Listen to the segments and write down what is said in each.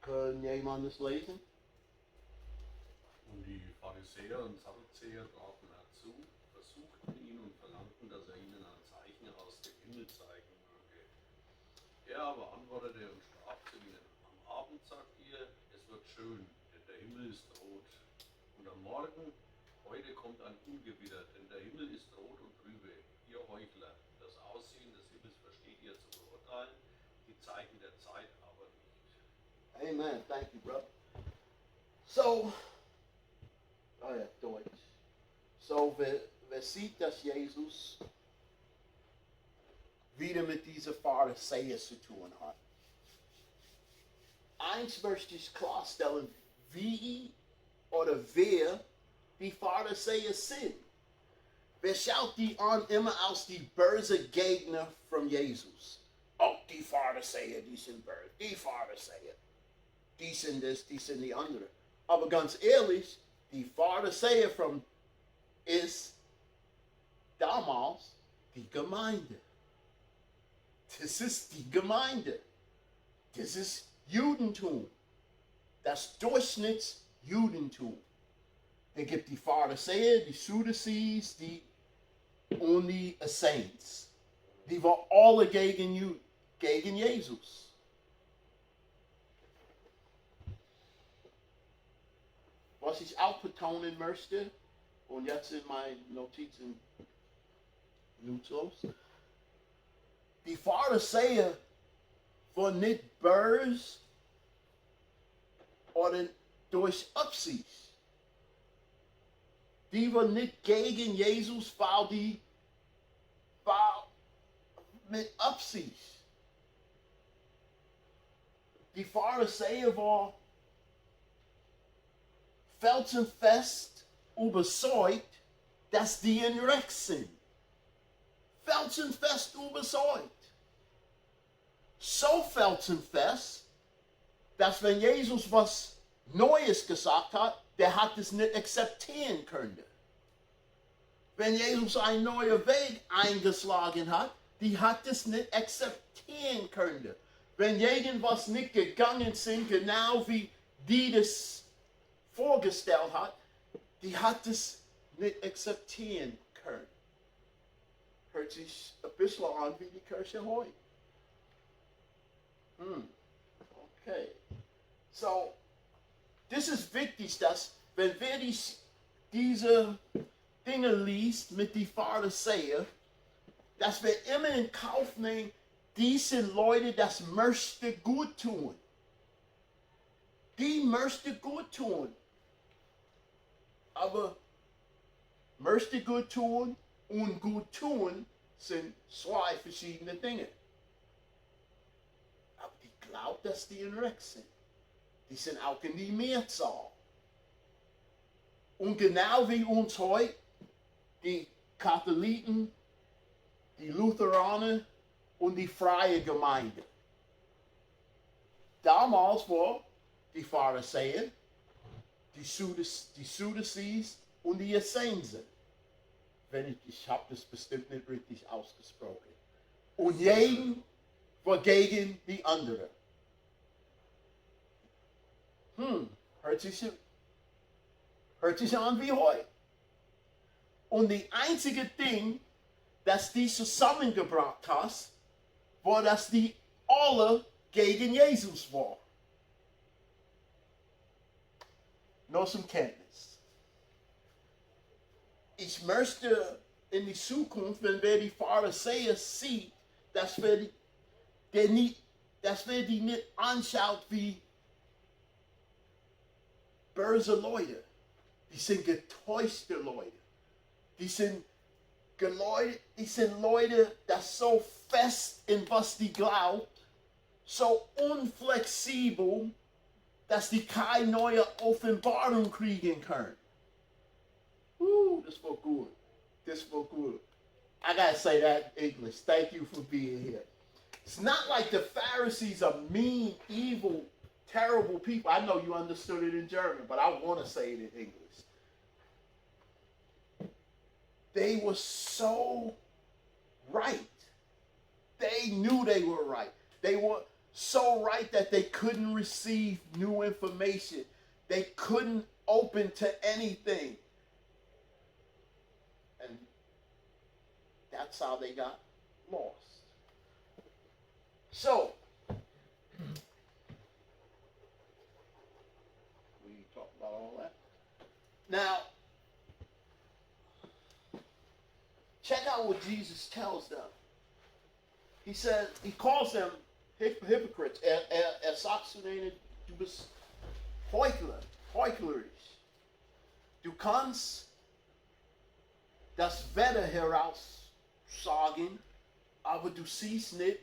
Kann jemand das lesen? Und die Pharisäer und Sadduzäer traten herzu, versuchten ihn und verlangten, dass er ihnen ein Zeichen aus dem Himmel zeigen möge. Er aber antwortete und sprach zu ihnen: Am Abend, sagt ihr, es wird schön, denn der Himmel ist rot. Und am Morgen, heute kommt ein Ungewitter, denn der Himmel ist rot und trübe. Ihr Heuchler, das Aussehen des Himmels versteht ihr zu beurteilen, die Zeichen der Zeit aber nicht. Amen. Thank you, brother. So, Deutsch. So, wer sieht, dass Jesus wieder mit diesen Pharisäern zu tun hat. Eins möchte ich klarstellen, wie oder wer die Pharisäer sind. Wer schaut die an immer als die böse Gegner von Jesus? Oh, die Pharisäer, die sind böse. Die Pharisäer, die sind das, die sind die andere. Aber ganz ehrlich, die Pharisäer ist damals die Gemeinde. Das ist die Gemeinde. Das ist Judentum. Das Durchschnittsjudentum. Es gibt die Pharisäer, die Sadduzäer, und die Saints. Die waren alle gegen Jesus. Was ich auch betonen möchte, und jetzt sind meine Notizen nutzlos. Die Pharisäer waren nicht böse oder durch Absicht. Die waren nicht gegen Jesus, weil die war mit Absicht. Die Pharisäer waren felsenfest überzeugt, dass die in Recht sind. Felsenfest überzeugt. So felsenfest, dass wenn Jesus was Neues gesagt hat, der hat es nicht akzeptieren können. Wenn Jesus einen neuen Weg eingeschlagen hat, die hat es nicht akzeptieren können. Wenn irgendwas nicht gegangen sind, genau wie die das vorgestellt hat, die hat es nicht akzeptieren können. Hört sich ein bisschen an wie die Kirche heute. Okay. So, das ist wichtig, dass wenn wir diese Dinge liest mit den Pharisäern, dass wir immer in Kauf nehmen, diese Leute, das möchte gut tun. Die möchte gut tun. Aber möchte gut tun und gut tun sind zwei verschiedene Dinge. Aber die glaubt, dass die in Recht sind. Die sind auch in die Mehrzahl. Und genau wie uns heute, die Katholiken, die Lutheraner und die Freie Gemeinde. Damals war die Pharisäer, die Sadduzäer und die Essenser. Ich habe das bestimmt nicht richtig ausgesprochen. Und jeden war gegen die andere. Hört sich an wie heute. Und die einzige Ding, das die zusammengebracht hat, war, dass die alle gegen Jesus waren. Nur zum Kenntnis. Ich möchte in die Zukunft, wenn wir die Pharisäer sehen, dass wir die nicht anschaut wie böse Leute. Die sind getäuschte Leute. Die sind Leute, das so fest in was die glaubt, so unflexibel, dass die keine neue Offenbarung kriegen können. Das war gut. This was good. I gotta say that in English. Thank you for being here. It's not like the Pharisees are mean, evil, terrible people. I know you understood it in German, but I want to say it in English. They were so right. They knew they were right. They were so right that they couldn't receive new information. They couldn't open to anything. And that's how they got lost. So, we talked about all that. Now, check out what Jesus tells them. He said, he calls them hypocrites. Sagt zu denen, du bist heuchlerisch. Du kannst das Wetter heraussagen, aber du siehst nicht,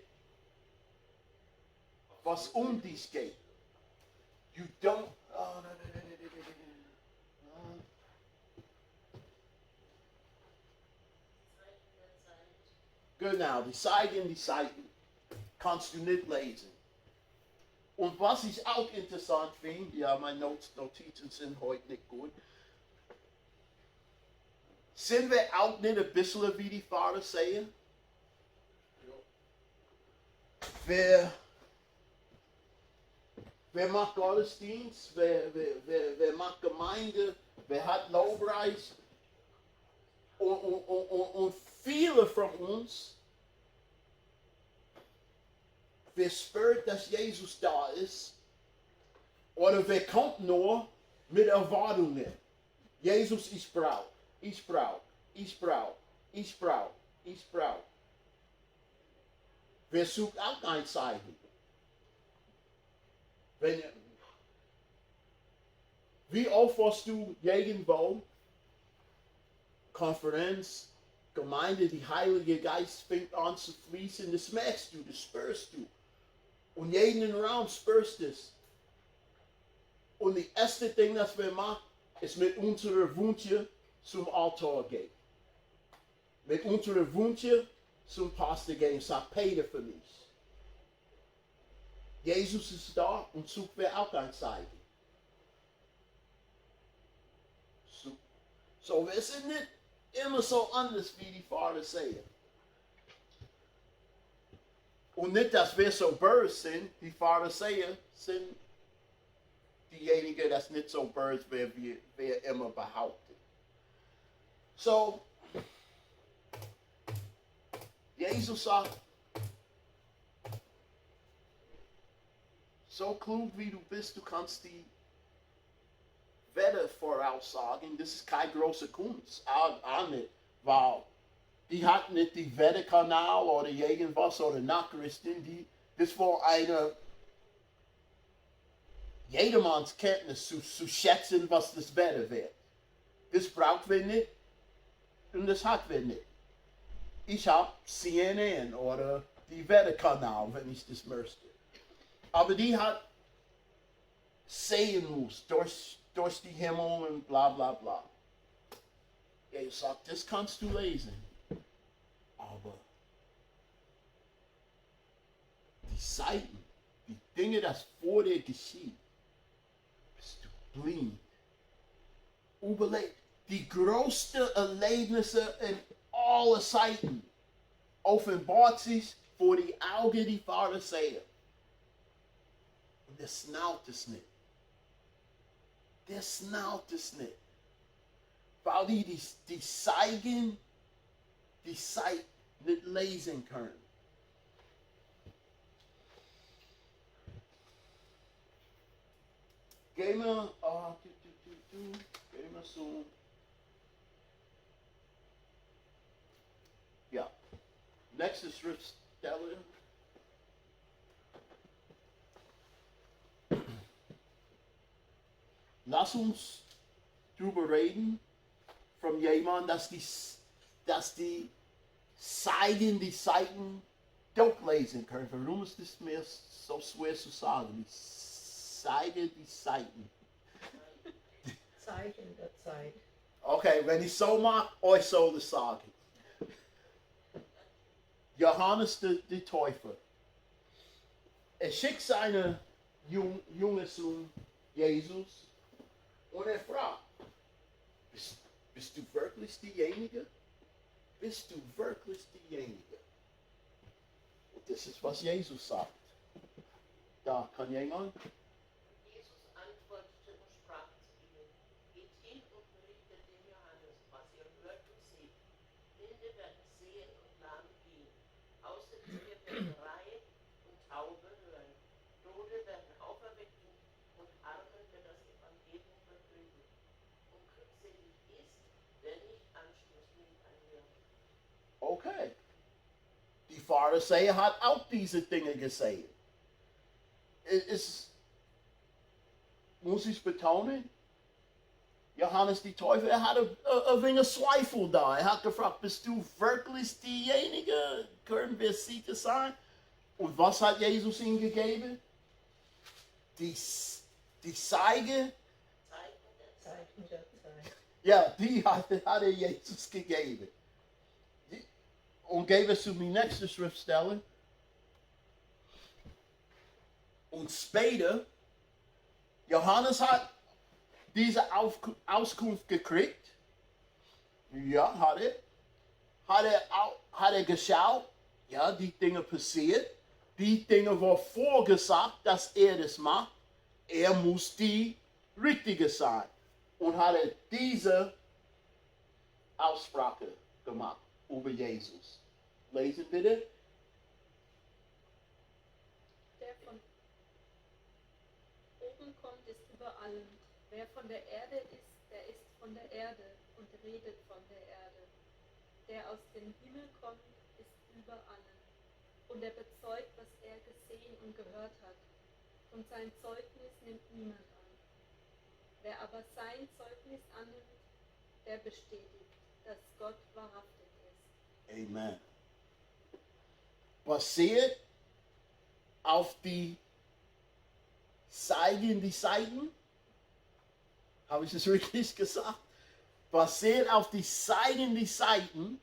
was dich geht. You don't. Genau, die Zeiten kannst du nicht lesen. Und was ich auch interessant finde, ja, meine Notizen sind heute nicht gut. Sind wir auch nicht ein bisschen wie die Pharisäer? Wer macht Gottesdienst? Wer macht Gemeinde? Wer hat Lobpreis? Und viele von uns, wer spürt, dass Jesus da ist, oder wer kommt nur mit Erwartungen. Jesus, ich brauche. Wer sucht auch ein Zeichen? Wie oft warst du irgendwo, Konferenz, Gemeinde, die Heilige Geist fängt an zu fließen, das merkst du, das spürst du. Und jeden Raum spürst es. Und das erste Ding, das wir machen, ist mit unseren Wünschen zum Altar gehen. Mit unseren Wünschen zum Pastor gehen, sagt Peter für mich. Jesus ist da und sucht wir auch ein Zeichen. So, wir sind nicht immer so anders wie die Pharisäer. Und nicht, dass wir so böse sind. Die Pharisäer sind diejenigen, das nicht so böse, wie wir immer behaupten. So, Jesus sagt, so klug wie du bist, du kannst die Wetter voraussagen. Das ist keine große Kunst. Auch nicht, weil die hat nicht die Wetterkanal oder irgendwas oder Nachrichten. Das war eine jedermanns Kenntnis zu schätzen, was das Wetter wird. Das braucht wir nicht und das hat wir nicht. Ich habe CNN oder die Wetterkanal, wenn ich das möchte. Aber die hat sehen muss durch die Himmel und bla bla bla. Er sagt, das kannst du lesen. Aber die Zeiten, die Dinge, das vor dir geschieht, bist du blind. Überleg, die größten Erlebnisse in allen Zeiten offenbart sich vor die Augen der Pharisäer. Und das schnallt es nicht. Das schnallt es nicht. Weil die Zeichen, die Zeit nicht lesen können. Gehen wir so. Ja. Nächste Schriftstelle. Lass uns darüber reden, von jemandem, dass die Zeichen, die Zeiten durchlesen können. Warum ist das mir so schwer zu sagen? Die Zeiten. Zeichen der Zeit. Okay, wenn ich so mache, euch soll das sagen. Johannes der Täufer. Er schickt seine junge Sohn Jesus und er fragt, bist du wirklich diejenige? Bist du wirklich diejenige? Und das ist, was Jesus sagt. Da kann jemand. Jesus antwortete und sprach zu ihnen: Geht hin und berichtet dem Johannes, was ihr hört und seht. Blinde werden sehen und Lahme gehen. Aussätzige werden Reihe und Taube hören. Tote werden auferweckt und Armen wird das Evangelium verkündet. Und glückselig ist, wer nicht Anstoß nimmt an mir. Okay. Die Pharisäer hat auch diese Dinge gesehen. Es muss ich betonen, Johannes die Täufer, er hatte ein wenig Zweifel da. Er hat gefragt, bist du wirklich diejenige? Können wir sicher sein? Und was hat Jesus ihm gegeben? Die Zeige, Zeichen der Zeit. ja, die hat er Jesus gegeben. Und gave es zu die nächste Schriftstelle. Und später, Johannes hat diese Auskunft gekriegt. Ja, hat er geschaut. Ja, die Dinge passiert. Die Dinge war vorgesagt, dass er das macht. Er muss die Richtige sein. Und hat er diese Aussprache gemacht über Jesus. Lesen bitte. Der von oben kommt, ist über allem. Wer von der Erde ist, der ist von der Erde und redet von der Erde. Der aus dem Himmel kommt, ist über allen. Und er bezeugt, was er gesehen und gehört hat. Und sein Zeugnis nimmt niemand an. Wer aber sein Zeugnis annimmt, der bestätigt, dass Gott wahrhaftig ist. Amen. Basiert auf die Seiten, habe ich es richtig gesagt? Basiert auf die Seiten,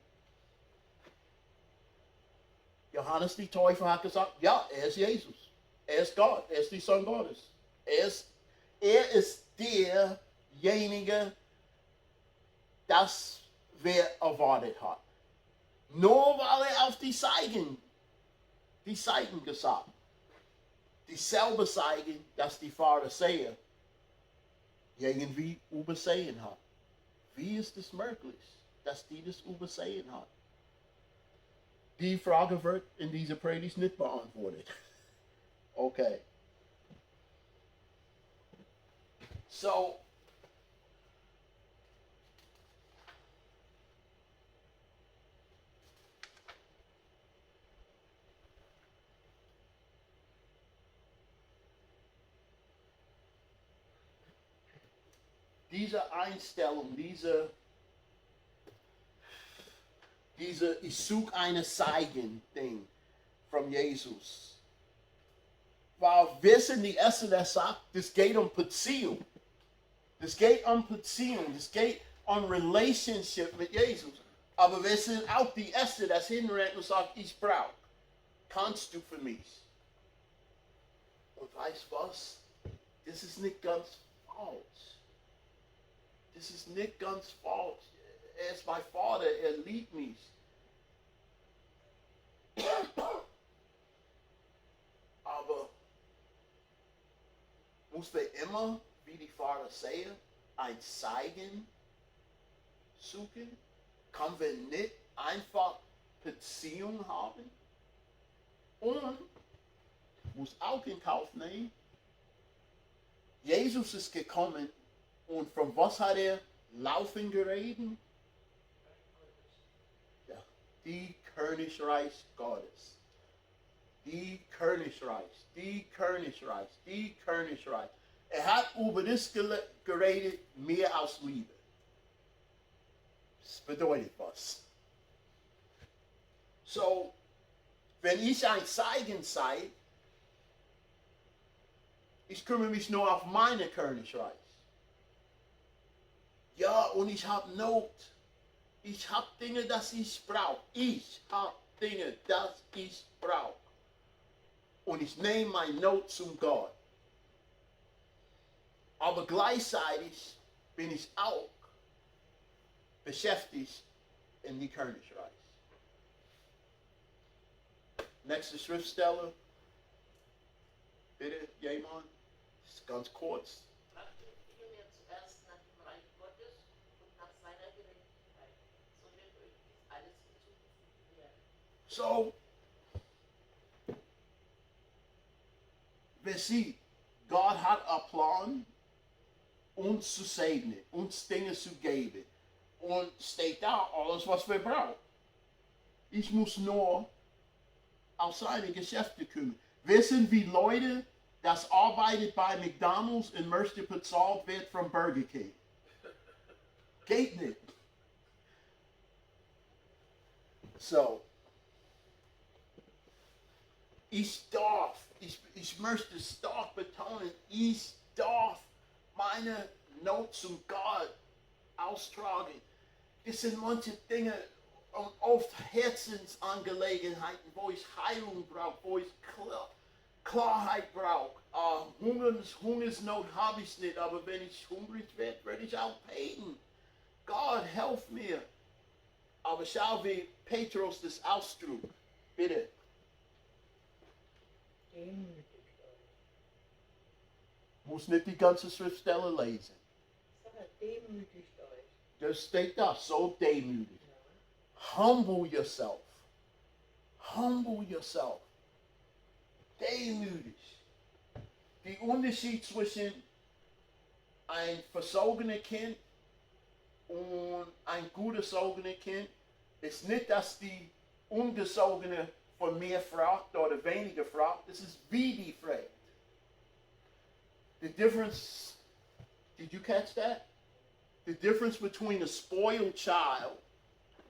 Johannes die Täufer hat gesagt, ja, er ist Jesus. Er ist Gott, er ist die Sohn Gottes. Er ist derjenige, das wer erwartet hat. Nur weil er auf die Seiten gesagt. Dieselbe Zeichen, dass die Pharisäer irgendwie übersehen hat. Wie ist es möglich, dass die das übersehen hat? Die Frage wird in dieser Predigt nicht beantwortet. Okay. So, diese Einstellung, diese ich suche eine Zeichen-Ding von Jesus. Weil wir sind die Erste, der sagt, das geht um Beziehung. Das geht um Beziehung. Das geht um Relationship mit Jesus. Aber wir sind auch die Erste, das hinrennt und sagt, ich brauche. Kannst du für mich? Und weißt was? Das ist nicht ganz falsch. Das ist nicht ganz falsch. Er ist mein Vater, er liebt mich. Aber muss wir immer, wie die Pharisäer, ein Zeichen suchen? Können wir nicht einfach Beziehung haben? Und muss auch in Kauf nehmen, Jesus ist gekommen und von was hat er laufen geredet? Ja, die Königreich Gottes. Die Königreich, die Königreich, die Königreich. Er hat über das geredet, mehr als Liebe. Das bedeutet was. So, wenn ich ein Zeichen sei, ich kümmere mich nur auf meine Königreich. Ja, und ich habe Not. Ich habe Dinge, das ich brauche. Ich habe Dinge, das ich brauche. Und ich nehme meine Not zum Gott. Aber gleichzeitig bin ich auch beschäftigt in die Königreich. Nächste Schriftstelle. Bitte, jemand? Das ist ganz kurz. Trachtet vielmehr zuerst nach dem Reich Gottes und nach seiner Gerechtigkeit. So wird euch dies alles hinzugefügt werden. So, wer sieht, Gott hat einen Plan, uns zu segnen, uns Dinge zu geben. Und steht da alles, was wir brauchen. Ich muss nur auf seine Geschäfte kümmern. Wissen wie Leute, das arbeitet bei McDonald's und möchte bezahlt wird von Burger King. Geht nicht. So. Ich möchte stark betonen, ich darf meine Not zum Gott austragen. Das sind manche Dinge und oft Herzensangelegenheiten, wo ich Heilung brauche, wo ich Klarheit brauche. Hungersnot habe ich nicht, aber wenn ich hungrig werde, werde ich auch beten. Gott, helf mir. Aber schau, wie Petrus das ausdrückt. Bitte. Demütigt euch. Muss nicht die ganze Schriftstelle lesen. Sag, demütigt euch. Das steht da, so demütig. Ja. Humble yourself. Humble yourself. Demütig. Der Unterschied zwischen ein versorgenes Kind und ein gut erzogenes Kind ist nicht, dass die Ungesogene von mehr fragt oder weniger fragt. Es ist, wie die fragt. The difference, did you catch that? The difference between a spoiled child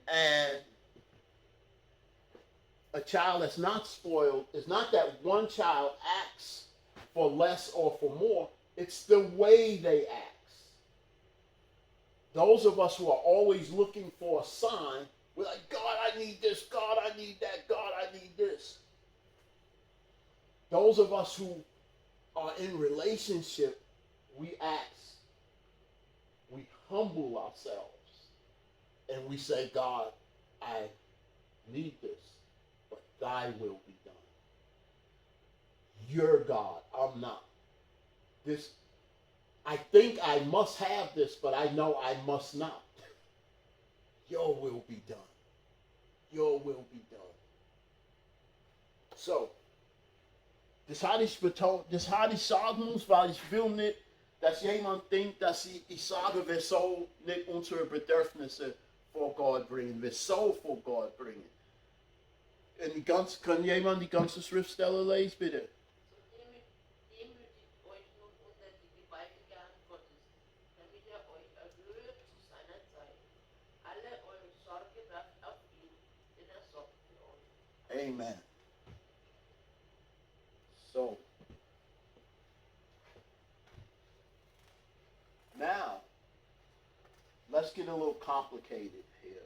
and a child that's not spoiled is not that one child acts for less or for more. It's the way they act. Those of us who are always looking for a sign, we're like, God, I need this. God, I need that. God, I need this. Those of us who are in relationship, we ask. We humble ourselves. And we say, God, I need this. But thy will be done. You're God. I'm not. This, I think I must have this, but I know I must not. Your will be done. Your will be done. So, das hatte ich sagen muss, weil ich will nicht, dass jemand denkt, dass ich sage, wir sollen nicht unsere Bedürfnisse vor Gott bringen. Wir sollen vor Gott bringen. Kann jemand die ganze Schriftstelle lesen, bitte? So demütigt euch nun unter die gewaltige Hand Gottes, damit er euch erhöhe zu seiner Zeit. Alle eure Sorge werft auf ihn, denn er sorgt für euch. Amen. So, now, let's get a little complicated here.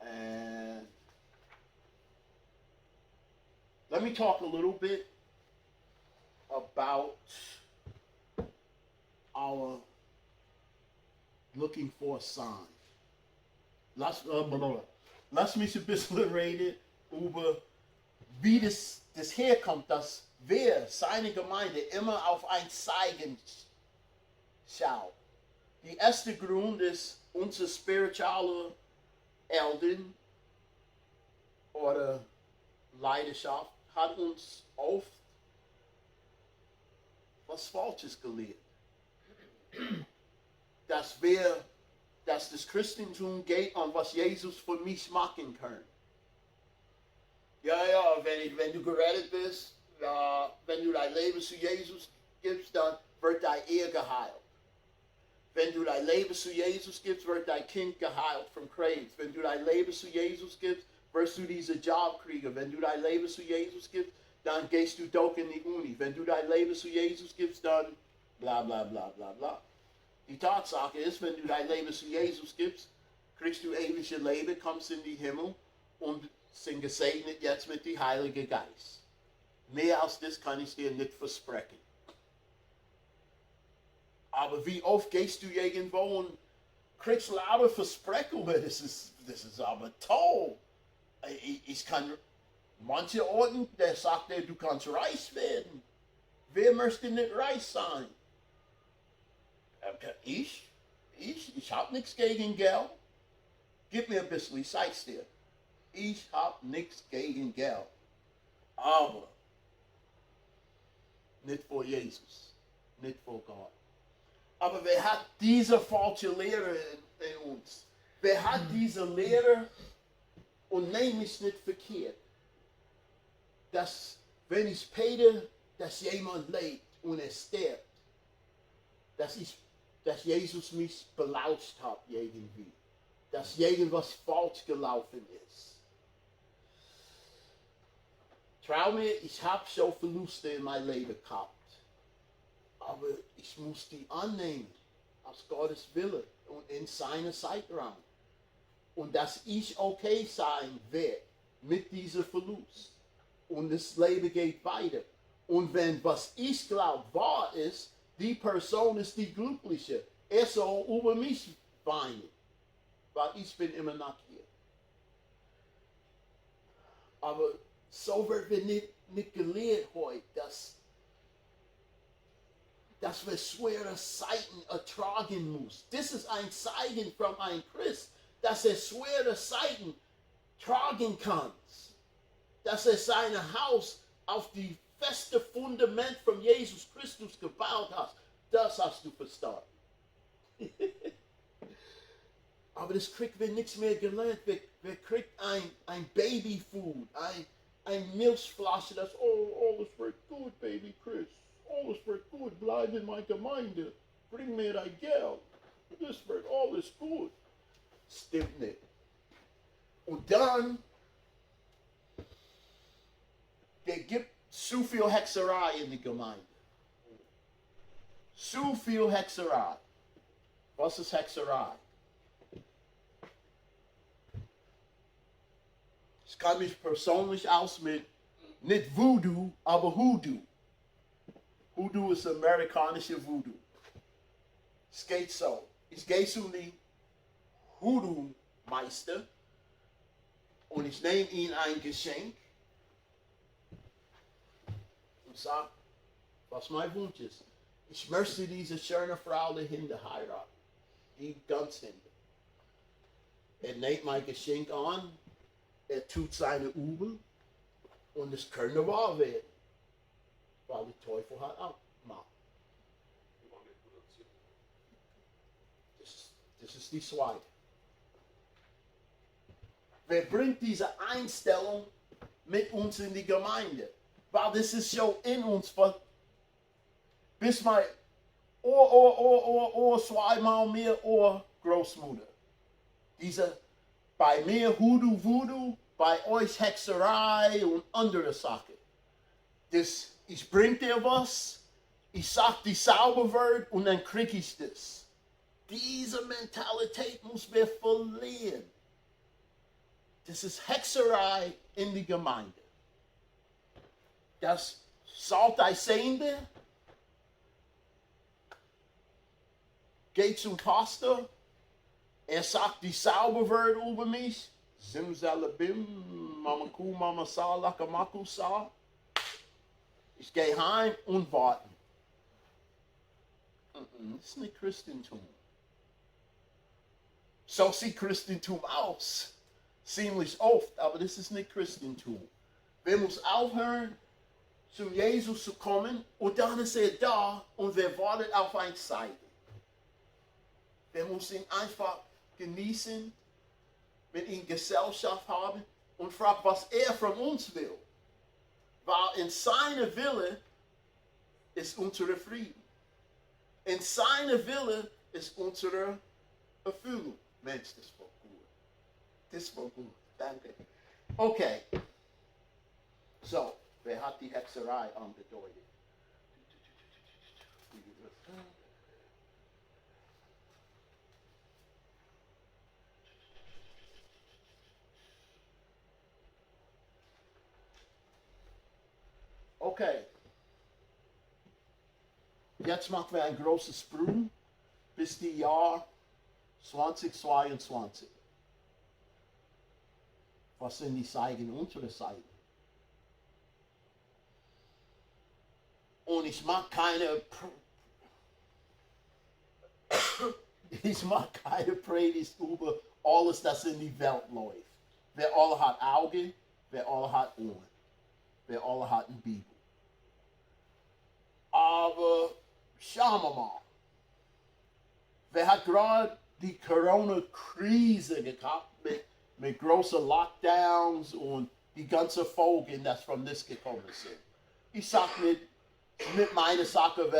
And let me talk a little bit about our looking for a sign. Lass mich ein bisschen reden über, wie das herkommt, dass wir, seine Gemeinde, immer auf ein Zeichen schauen. Der erste Grund ist, unsere spirituelle Eltern oder Leidenschaft hat uns oft was Falsches gelehrt. Dass das Christentum geht und was Jesus für mich machen kann. Ja, wenn du gerettet bist, wenn du dein Leben zu Jesus gibst, dann wird dein Ehe geheilt. Wenn du dein Leben zu Jesus gibst, wird dein Kind geheilt von Krebs. Wenn du dein Leben zu Jesus gibst, wirst du diesen Job kriegen. Wenn du dein Leben zu Jesus gibst, dann gehst du doch in die Uni. Wenn du dein Leben zu Jesus gibst, dann bla bla bla bla bla. Die Tatsache ist, wenn du dein Leben zu Jesus gibst, kriegst du ewiges Leben, kommst in die Himmel und sind gesegnet jetzt mit dem Heiligen Geist. Mehr als das kann ich dir nicht versprechen. Aber wie oft gehst du irgendwo und kriegst lauter Versprechungen, das ist aber toll. Ich kann Manche Orten, der sagt er, du kannst reich werden. Wer möchte nicht reich sein? Ich habe nichts gegen Geld. Gib mir ein bisschen, ich zeig's dir. Ich habe nichts gegen Geld. Aber nicht vor Jesus, nicht vor Gott. Aber wer hat diese falsche Lehre in uns? Wer hat diese Lehre, und nehme mich nicht verkehrt, dass wenn ich bete, dass jemand lebt und er stirbt, dass Jesus mich belauscht hat irgendwie, dass irgendwas falsch gelaufen ist. Trau mir, ich habe schon Verluste in meinem Leben gehabt, aber ich muss die annehmen, als Gottes Wille und in seiner Zeitraum. Und dass ich okay sein werde mit diesem Verlust. Und das Leben geht weiter. Und wenn was ich glaube wahr ist, die Person ist die Glückliche. Er soll über mich weinen, weil ich bin immer noch hier. Aber so wird wir nicht gelehrt heute, dass wir schwere Zeiten ertragen müssen. Das ist ein Zeichen von einem Christ, dass er schwere Zeiten tragen kann. Dass er sein Haus auf die feste Fundament von Jesus Christus gebaut hat. Das hast du verstanden. Aber das kriegt wir nichts mehr gelernt. Wir kriegt ein Babyfood, ein Milchflasche, das, oh, alles wird gut, Baby Chris. Alles wird gut, bleib in meiner Gemeinde. Bring mir dein Geld. Das wird alles gut. Stimmt nicht. Und dann, der gibt zu viel Hexerei in die Gemeinde. Zu viel Hexerei. Was ist Hexerei? Ich kann mich persönlich aus mit, nicht Voodoo, aber Hoodoo. Hoodoo ist amerikanische Voodoo. Es geht so. Ich gehe zu den Hoodoo-Meister und ich nehme ihm ein Geschenk und sage, was mein Wunsch ist. Ich möchte diese schöne Frau dahinter heiraten. Die ganz hinter. Er nimmt mein Geschenk an, er tut seine Übel und es könnte wahr werden. Weil der Teufel hat auch gemacht. Das ist die zweite. Wer bringt diese Einstellung mit uns in die Gemeinde? Weil das ist schon in uns, bis mein Ohr, zweimal mehr Ohr, Großmutter. Diese, bei mir Hoodoo, Voodoo, bei euch Hexerei und andere Sachen. Das, ich bring dir was, ich sag die Zauberwort und dann krieg ich das. Diese Mentalität muss wir verlieren. Das ist Hexerei in die Gemeinde. Das Salteisende geht zum Pastor, er sagt die Zauberwort über mich, Simsalabim, Mamaku, Mamasa, Lakamaku, Sa. Ich gehe heim und warten. Das ist nicht Christentum. So sieht Christentum aus. Ziemlich oft, aber das ist nicht Christentum. Wir müssen aufhören, zu Jesus zu kommen und dann ist er da und wir warten auf ein Zeichen. Wir müssen ihn einfach genießen, mit ihm Gesellschaft haben und fragen, was er von uns will. Weil in seiner Wille ist unser Frieden. In seiner Wille ist unsere Erfüllung. Mensch, das war gut. Das war gut. Danke. Okay. So, wer hat die Hexerei angedeutet? Okay. Jetzt machen wir einen großen Sprung bis die Jahr 2022. Was sind die Zeichen unserer Zeit? Und ich mag keine Predigt über alles, das in die Welt läuft. Wer alle hat Augen, wer alle hat Ohren, wer alle hat eine Bibel. Aber schauen wir mal. Wer hat gerade die Corona-Krise gehabt mit großen Lockdowns und die ganzen Folgen, die von das gekommen sind? Ich sage nicht meine Sache,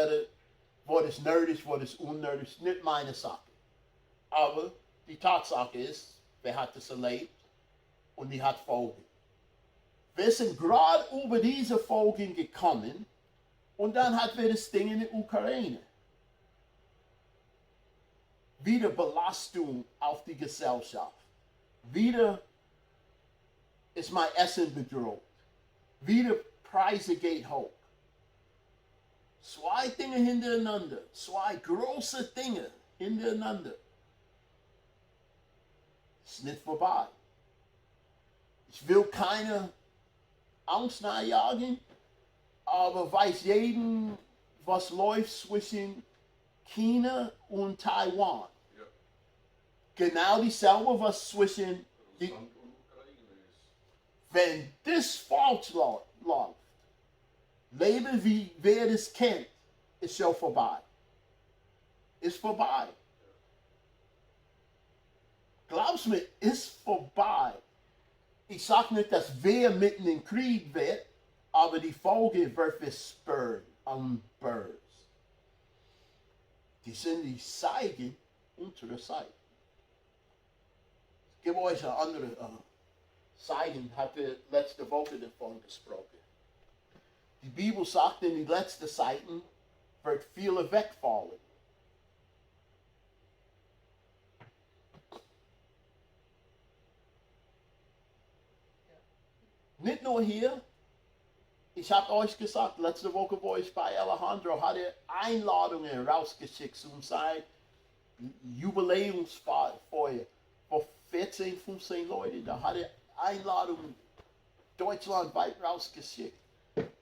was ist nerdig, was ist unnötig, nicht meine Sache. Aber die Tatsache ist, wer hat das erlebt und die hat Folgen. Wir sind gerade über diese Folgen gekommen und dann hatten wir das Ding in der Ukraine. Wieder Belastung auf die Gesellschaft. Wieder ist mein Essen bedroht. Wieder Preise geht hoch. Zwei Dinge hintereinander. Zwei große Dinge hintereinander. Es ist nicht vorbei. Ich will keine Angst nachjagen, aber weiß jeden, was läuft zwischen China und Taiwan. Ja. Genau dieselbe, was zwischen Russland und Ukraine ist. wenn das falsch läuft, Leben wie wer das kennt, ist schon vorbei. Ist vorbei. Glaubst mir, ist vorbei. Ich sage nicht, dass wer mitten im Krieg wird, aber die Folge wird wir spüren am Börs. Die sind die Zeichen unserer Zeit. Ich gebe euch eine andere Zeichen, hatte letzte Woche davon gesprochen. Die Bibel sagt, in den letzten Zeiten wird viele wegfallen. Nicht nur hier. Ich habe euch gesagt, letzte Woche, wo ich bei Alejandro hatte Einladungen rausgeschickt zum sein Jubiläumsfeier vor 14, 15 Leuten. Da hatte Einladungen deutschlandweit rausgeschickt.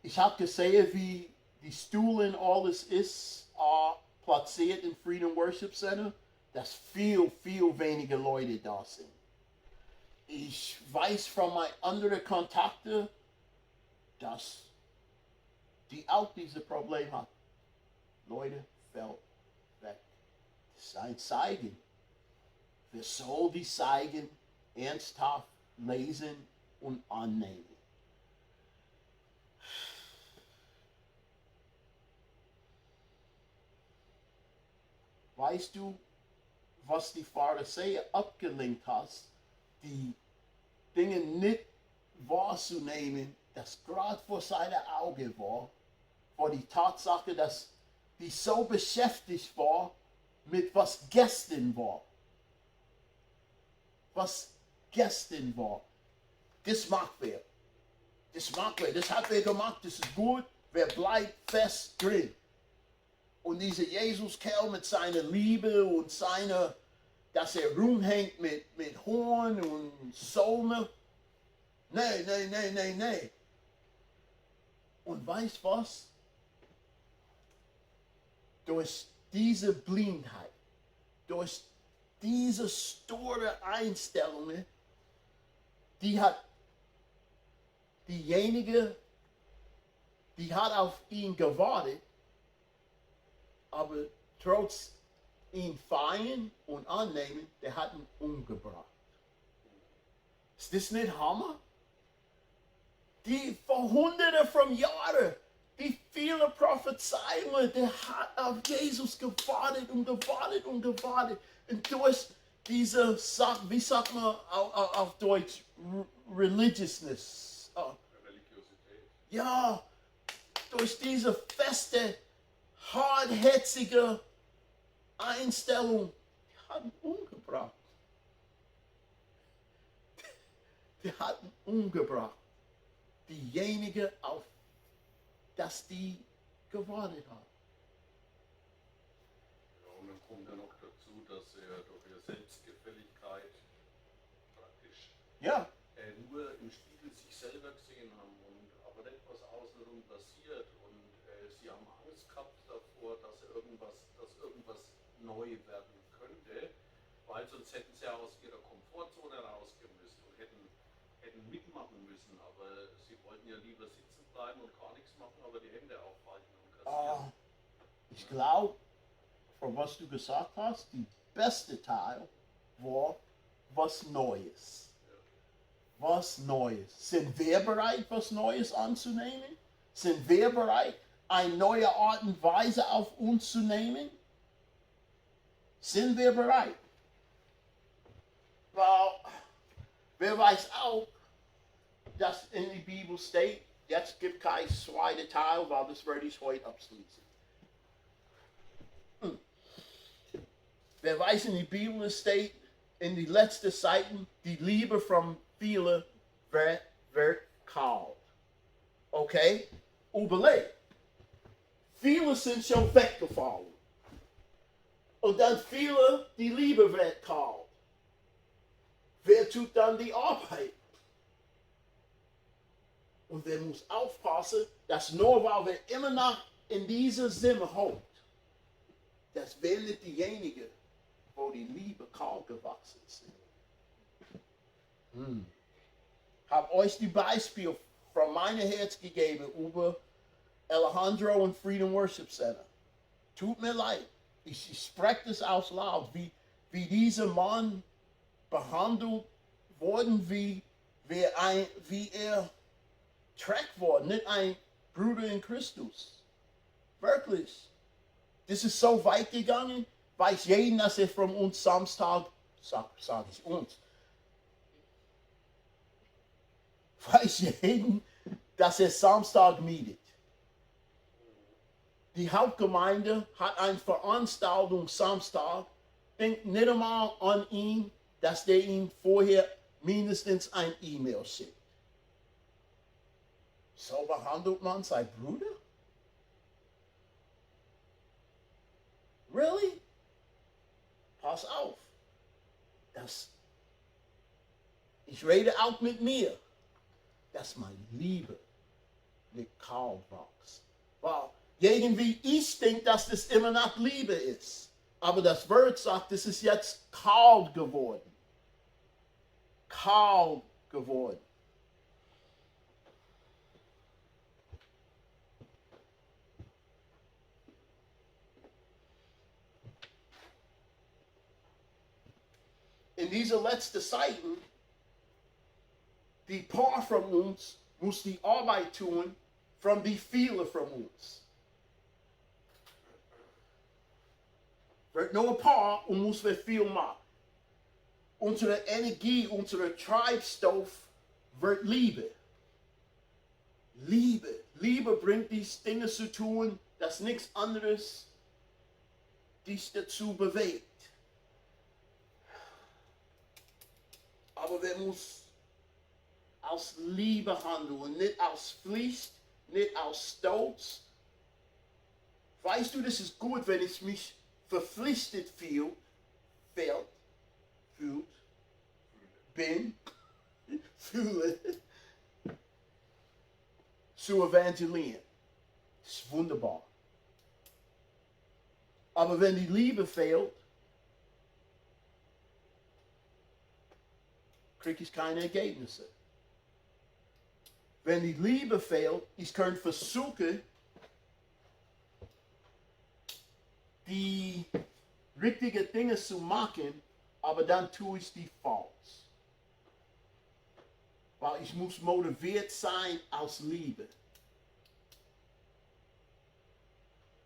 Ich habe gesehen, wie die Stühle alles ist platziert im Freedom Worship Center, dass viel weniger Leute da sind. Ich weiß von meinen anderen Kontakten, dass die auch dieses Problem hat. Leute fällt weg. Das ist ein Zeichen. Wir sollen die Zeichen ernsthaft lesen und annehmen. Weißt du, was die Pharisäer abgelenkt hat, die Dinge nicht wahrzunehmen, das gerade vor seinen Augen war die Tatsache, dass die so beschäftigt war mit was gestern war. Was gestern war. Das mag wer. Das hat wer gemacht, das ist gut, wer bleibt fest drin. Und dieser Jesus-Kerl mit seiner Liebe und seiner, dass rumhängt mit Horn und Säume. Nee. Und weißt was? Durch diese Blindheit, durch diese sture Einstellungen, die hat diejenige, die hat auf ihn gewartet, aber trotz ihn feiern und annehmen, der hat ihn umgebracht. Ist das nicht Hammer? Die vor Hunderte von Jahren, die viele Prophezeiungen, der hat auf Jesus gewartet. Und durch diese, wie sagt man auf Deutsch, Religiousness. Religiosität. Ja, durch diese feste, hartherzige Einstellung, die hat ihn umgebracht. Die hat ihn umgebracht. Diejenige, auf das die gewartet hat. Ja, und dann kommt ja noch dazu, dass er durch ihre Selbstgefälligkeit praktisch Ja, nur im Spiegel sich selber gesehen haben und aber nicht was außenrum passiert und sie haben Angst gehabt davor, dass irgendwas neu werden könnte, weil sonst hätten sie ja aus ihrer Komfortzone rausgemüsst und hätten mitmachen müssen, aber sie wollten ja lieber sitzen bleiben und gar nichts machen, aber die Hände aufhalten und kassieren. Ich glaube, von was du gesagt hast, die beste Teil war was Neues. Was Neues. Sind wir bereit, was Neues anzunehmen? Sind wir bereit, eine neue Art und Weise auf uns zu nehmen? Sind wir bereit? Weil, wer weiß auch, dass in der Bibel steht, jetzt gibt kein zweiter Teil, weil das werde ich heute abschließen. Wer weiß, in der Bibel steht, in die letzten Seiten, die Liebe von vielen wird kalt. Okay? Überleg. Viele sind schon weggefallen. Und dann viele, die Liebe wird kalt. Wer tut dann die Arbeit? Und wer muss aufpassen, dass nur weil wir immer noch in dieser Sinne hockt, dass wir nicht diejenigen, wo die Liebe kaum gewachsen sind. Habe euch die Beispiele von meinem Herz gegeben über Alejandro und Freedom Worship Center. Tut mir leid, ich spreche das aus laut, wie dieser Mann behandelt worden, wie er trägt worden, nicht ein Bruder in Christus. Wirklich. Das ist so weit gegangen, weiß jeden, dass er von uns Samstag, sag ich uns, weiß jeden, dass er Samstag mietet. Die Hauptgemeinde hat eine Veranstaltung Samstag, denkt nicht einmal an ihn, dass der ihm vorher mindestens ein E-Mail schickt. So behandelt man seinen Bruder? Really? Pass auf. Ich rede auch mit mir, dass meine Liebe nicht kaum wächst. Weil irgendwie ich denke, dass das immer noch Liebe ist. Aber das Wort sagt, es ist jetzt kalt geworden. Kalt geworden. In diese letzten Zeiten, die paar von uns muss die Arbeit tun von die viele von uns. Wird nur ein paar und muss wir viel machen. Unsere Energie, unser Treibstoff wird Liebe. Liebe. Liebe bringt dies Dinge zu tun, dass nichts anderes dich dazu bewegt. Aber wir müssen aus Liebe handeln, nicht aus Pflicht, nicht aus Stolz. Weißt du, das ist gut, wenn ich mich verpflichtet fühle, zu evangelieren. Das ist wunderbar. Aber wenn die Liebe fehlt, kriege ich keine Ergebnisse. Wenn die Liebe fehlt, ich kann versuchen, die richtigen Dinge zu machen, aber dann tue ich die falsch. Weil ich muss motiviert sein aus Liebe.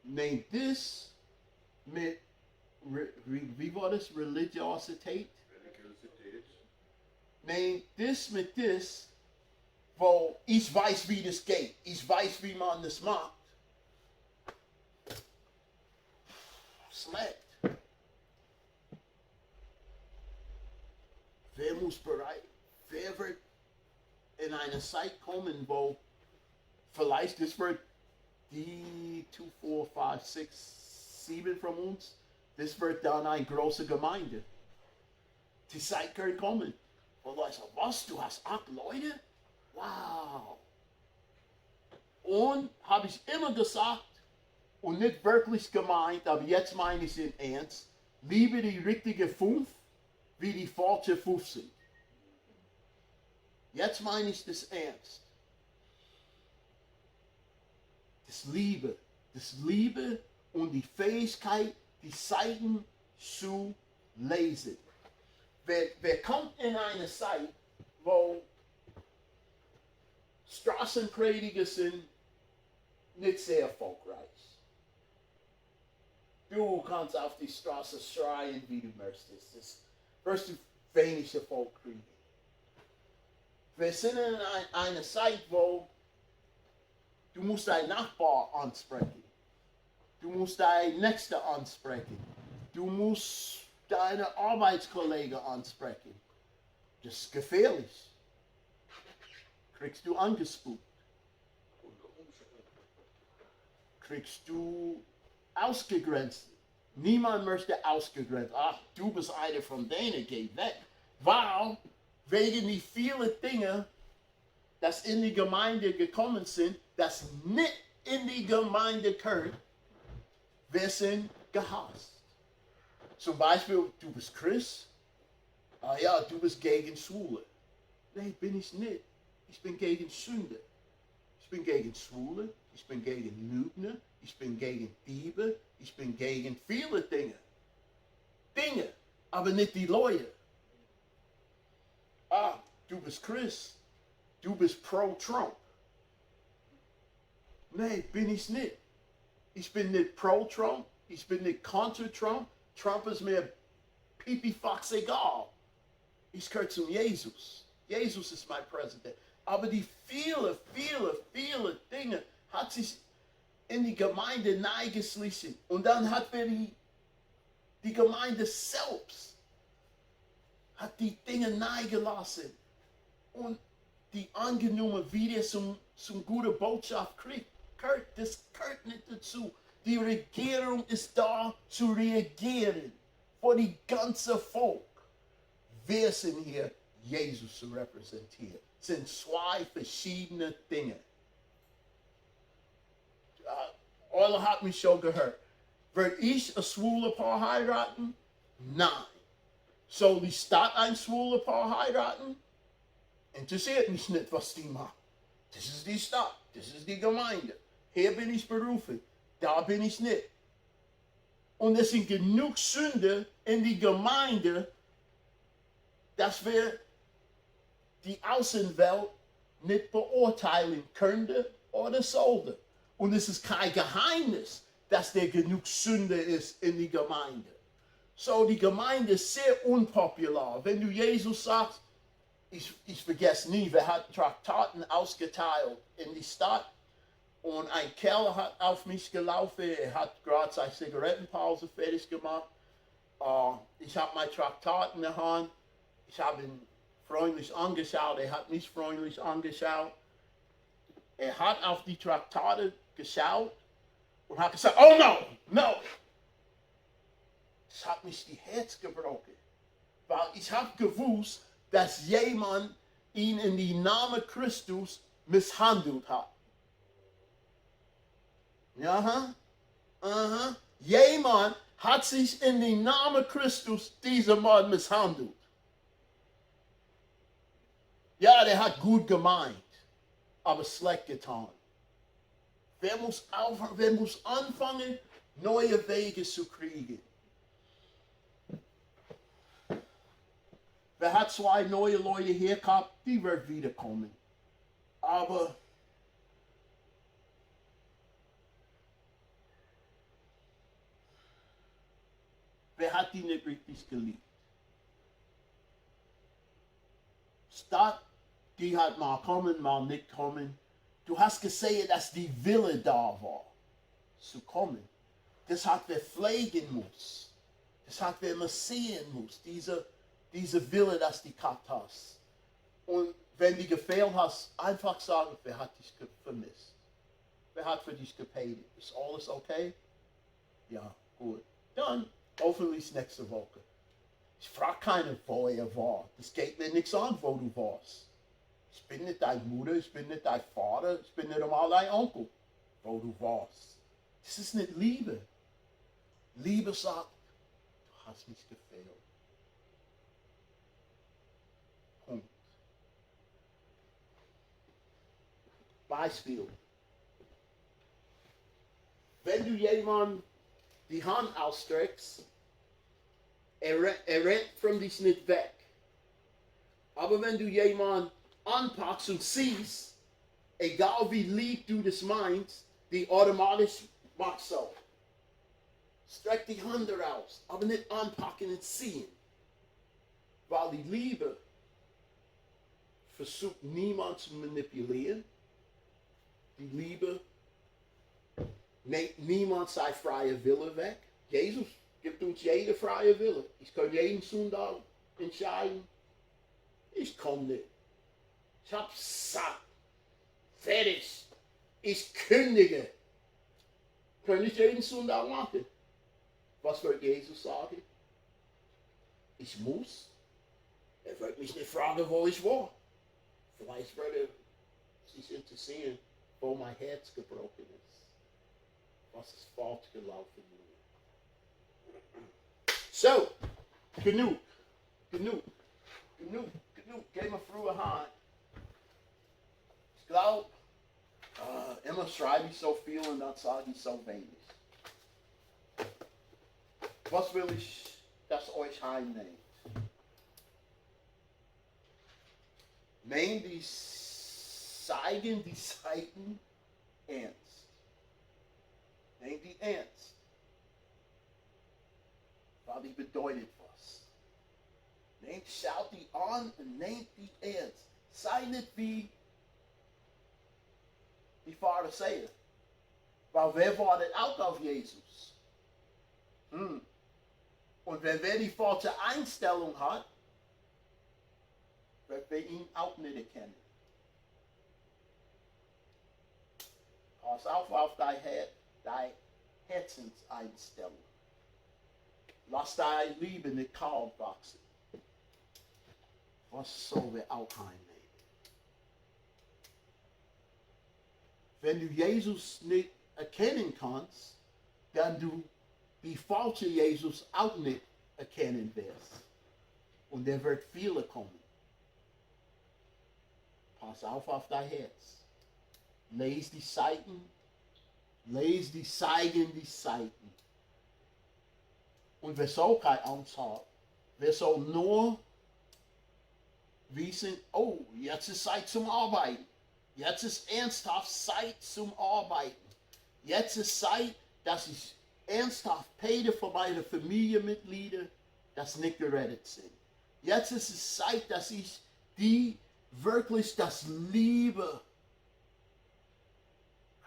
Nehmt das mit, wie war das, Religiosität? Nehmt das mit das, wo ich weiß, wie das geht. Ich weiß, wie man das macht. Schlecht. Wer muss bereit? Wer wird in eine Zeit kommen, wo vielleicht das wird die 2, 4, 5, 6, 7 von uns, das wird dann eine große Gemeinde. Die Zeit kann kommen. Und Leute sagen, was, du hast 8 Leute? Wow. Und habe ich immer gesagt, und nicht wirklich gemeint, aber jetzt meine ich es in ernst, liebe die richtige 5, wie die falsche 5 sind. Jetzt meine ich das ernst. Das Liebe und die Fähigkeit, die Seiten zu lesen. Wer kommt in eine Zeit, wo Straßenprediger sind nicht sehr erfolgreich. Du kannst auf die Straße schreien, wie du möchtest. Das wirst du wenig Erfolg kriegen. Wir sind in einer Zeit, wo du musst deinen Nachbar ansprechen. Du musst deinen Nächsten ansprechen. Du musst deine Arbeitskollegen ansprechen. Das ist gefährlich. Kriegst du angespuckt. Kriegst du ausgegrenzt. Niemand möchte ausgegrenzt. Ach, du bist einer von denen, geh weg. Weil wegen die vielen Dinge, das in die Gemeinde gekommen sind, das nicht in die Gemeinde gehört, wir sind gehasst. Zum Beispiel, du bist Christ, ja, du bist gegen Schwule. Nee, bin ich nicht. Ich bin gegen Sünde. Ich bin gegen Schwule, ich bin gegen Lügner, ich bin gegen Diebe, ich bin gegen viele Dinge. Dinge, aber nicht die Leute. Ah, du bist Christ, du bist pro-Trump. Nee, bin ich nicht. Ich bin nicht pro-Trump, ich bin nicht contra Trump. Trump ist mir pipifax egal. Ich gehöre zu Jesus. Jesus ist mein Präsident. Aber die viele Dinge hat sich in die Gemeinde neigeschlichen. Und dann hat wir die Gemeinde selbst hat die Dinge neigelassen. Und die angenommen, wie der zum guten Botschaft kriegt, das gehört nicht dazu. Die Regierung ist da zu reagieren für die ganze Volk. Wir sind hier, Jesus zu repräsentieren. Es sind zwei verschiedene Dinge. Euler hat mich schon gehört. Wird ich ein schwuler Paar heiraten? Nein. Soll die Stadt ein schwuler Paar heiraten? Interessiert mich nicht, was die machen. Das ist die Stadt, das ist die Gemeinde. Hier bin ich berufen, da bin ich nicht. Und es sind genug Sünde in die Gemeinde, dass wir die Außenwelt nicht beurteilen könnten oder sollten. Und es ist kein Geheimnis, dass der genug Sünde ist in die Gemeinde. So, die Gemeinde ist sehr unpopulär. Wenn du Jesus sagst, ich vergesse nie, wir hatten Traktaten ausgeteilt in die Stadt und ein Kerl hat auf mich gelaufen, er hat gerade seine Zigarettenpause fertig gemacht. Ich habe mein Traktat in der Hand, ich habe ihn freundlich angeschaut, er hat mich freundlich angeschaut. Er hat auf die Traktate geschaut und hat gesagt, oh no. Das hat mich die Herz gebrochen, weil ich habe gewusst, dass jemand ihn in die Namen Christus misshandelt hat. Ja, Jemand hat sich in den Namen Christus dieser Mann misshandelt. Ja, der hat gut gemeint, aber schlecht getan. Wer muss anfangen, neue Wege zu kriegen? Wer hat zwei neue Leute hier gehabt, die wird wiederkommen. Aber wer hat die nicht richtig geliebt? Statt, die hat mal kommen, mal nicht kommen. Du hast gesehen, dass die Wille da war, zu kommen. Das hat wer pflegen muss. Das hat wer immer sehen muss. Diese Wille, dass die gehabt hast. Und wenn die gefehlt hast, einfach sagen, wer hat dich vermisst? Wer hat für dich gebetet? Ist alles okay? Ja, gut. Dann hoffentlich nächste Woche. Ich frage keinen, wo er war. Das geht mir nichts an, wo du warst. Ich bin nicht deine Mutter, ich bin nicht dein Vater, ich bin nicht einmal dein Onkel, wo du warst. Das ist nicht Liebe. Liebe sagt, du hast mich gefehlt. Punkt. Beispiel. Wenn du jemand die Hand ausstreckst, er rennt von dich nicht weg. Aber wenn du jemanden anpackst und siehst, egal wie lieb du das meinst, die automatisch macht so. Streck die Hand raus, aber nicht anpacken und ziehen. Weil die Liebe versucht niemand zu manipulieren. Die Liebe nimmt niemand sein freier Wille weg. Jesus gibt uns jede freie Wille. Ich kann jeden Sonntag entscheiden, ich komme nicht. Ich habe satt. Fertig. Ich kündige. Kann ich jeden Sonntag machen. Was wird Jesus sagen? Ich muss. Er wird mich nicht fragen, wo ich war. Vielleicht würde er sich interessieren, wo mein Herz gebrochen ist. Was ist falsch gelaufen? So, genug. Geh mal früher heim. Ich glaube, immer schreibe ich so viel und dann sage ich so wenig. Was will ich, dass euch heimnehmt? Nehmt die Zeichen, die Zeiten ernst. Nehmt die ernst. Weil die bedeutet was. Schaut die an und nehmt die ernst. Sei nicht wie die Pharisäer. Weil wer wartet auch auf Jesus? Und wenn wer die falsche Einstellung hat, wird wir ihn auch nicht erkennen. Pass auf deine Herzenseinstellung. Lass deine Liebe nicht kalt wachsen. Was sollen wir auch heimnehmen? Wenn du Jesus nicht erkennen kannst, dann du die falsche Jesus auch nicht erkennen wirst. Und er wird viele kommen. Pass auf dein Herz. Lies die Seiten. Lies die Zeichen, die Seiten. Und wer soll keine Angst haben? Wer soll nur wissen, oh, jetzt ist Zeit zum Arbeiten. Jetzt ist ernsthaft Zeit zum Arbeiten. Jetzt ist Zeit, dass ich ernsthaft bete für meine Familienmitglieder, das nicht gerettet sind. Jetzt ist es Zeit, dass ich die wirklich das Liebe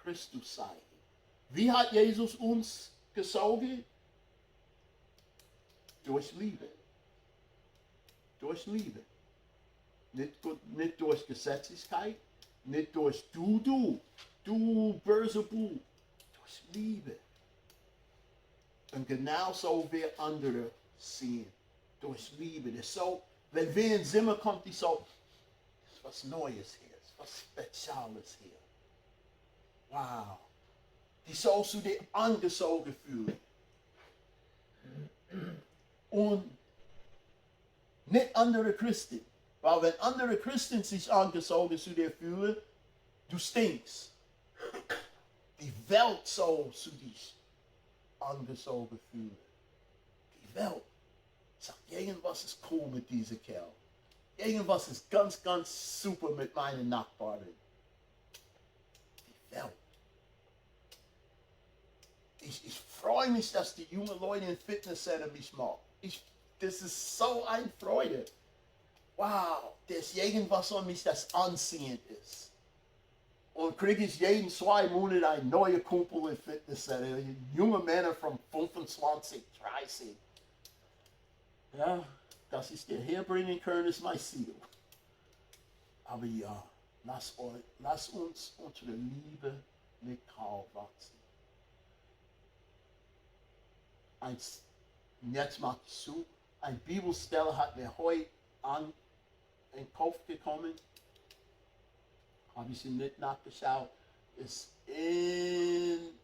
Christus zeige. Wie hat Jesus uns gezogen? Durch Liebe. Durch Liebe. Nicht durch Gesetzlichkeit, nicht durch du böse Buh. Durch Liebe. Und genauso wir andere sehen. Durch Liebe. Das ist so, wenn wir ins Zimmer kommt, die so, das ist was Neues hier, das ist was Spezielles hier. Wow. Die so zu dir angezogen fühlen. Und nicht andere Christen. Weil wenn andere Christen sich angezogen zu dir fühlen, du stinkst. Die Welt soll zu dich angezogen fühlen. Die Welt sagt, irgendwas ist cool mit diesem Kerl. Irgendwas ist ganz, ganz super mit meinen Nachbarn. Die Welt. Ich freue mich, dass die jungen Leute im Fitnesscenter mich machen. Das ist so eine Freude. Wow, da ist irgendwas an mich, das anziehend ist. Und kriege ich jeden 2 Monate einen neuen Kumpel im Fitnesscenter. Junge Männer von 25, 30. Ja, dass ich dir herbringen kann, ist mein Ziel. Aber ja, lass uns unsere Liebe nicht kaum wachsen. Jetzt macht es zu. Eine Bibelstelle hat mir heute an den Kopf gekommen. Habe ich sie nicht nachgeschaut. Ist in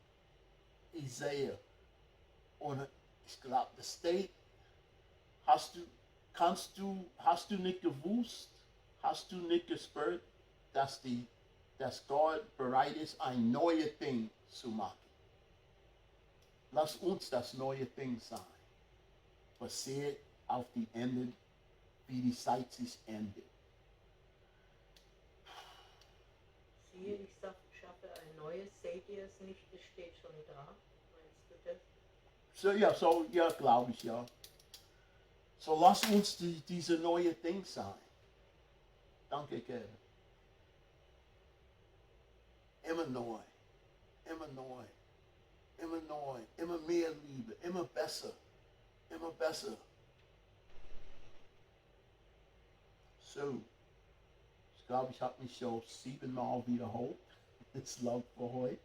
Isaiah. Und ich glaube, das steht, hast du nicht gewusst, hast du nicht gespürt, dass Gott bereit ist, ein neues Ding zu machen. Lass uns das neue Ding sein. Basiert auf die Ende, wie die Zeit sich endet. Siehe, ich schaffe ein neues, seht ihr es nicht, es steht schon da. Meinst du das? Ja, glaube ich, ja. So lass uns diese neue Ding sein. Danke, Kevin. Immer neu, immer neu, immer neu, immer mehr Liebe, immer besser, immer besser. So, ich glaube, ich habe mich schon 7-mal wiederholt. Das ist laut für heute.